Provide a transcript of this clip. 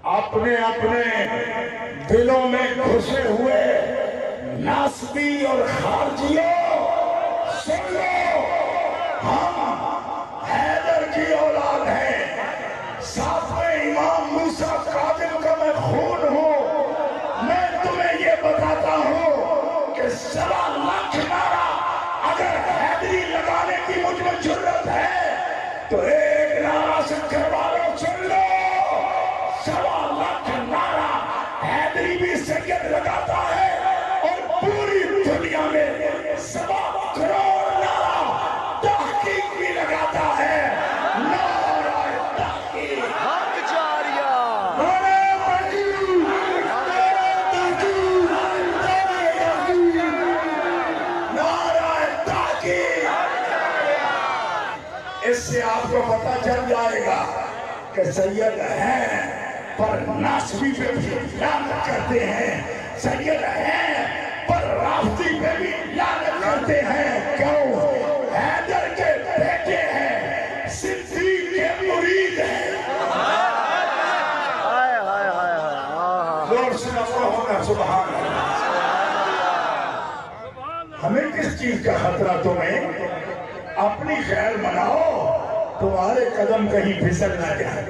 اپنے اپنے دلوں میں گھسے ہوئے ناسبی اور خارجیوں سن لو، ہم حیدر کی اولاد ہیں، ساتھ میں امام موسیٰ کاظم کا میں خون ہوں۔ میں تمہیں یہ بتاتا ہوں کہ 1.25 لاکھ نعرہ اگر حیدری لگانے کی مجھ میں جرت ہے تو ایک نعرہ سے کربالو سن لو، 1.25 لاکھ نعرہ حیدری بھی سید لگاتا ہے اور پوری دنیا میں 1.25 کروڑ نعرہ تحقیق بھی لگاتا ہے۔ نعرہ تحقیق، حق جاریہ، نعرہ تحقیق، نعرہ تحقیق، نعرہ تحقیق۔ اس سے آپ کو پتہ چل جائے گا کہ سید ہیں پر ناسبی پہ بھی لعنت کرتے ہیں، سید ہیں پر رافضی پہ بھی لعنت کرتے ہیں۔ کیوں؟ حیدر کے بیٹے ہیں، صدیق کے مرید ہیں۔ زور سے پڑھو نا سبحان اللہ۔ ہمیں کس چیز کا خطرہ؟ تمہیں اپنی خیر مناؤ، تمہارے قدم کہیں پھسل نہ جائے۔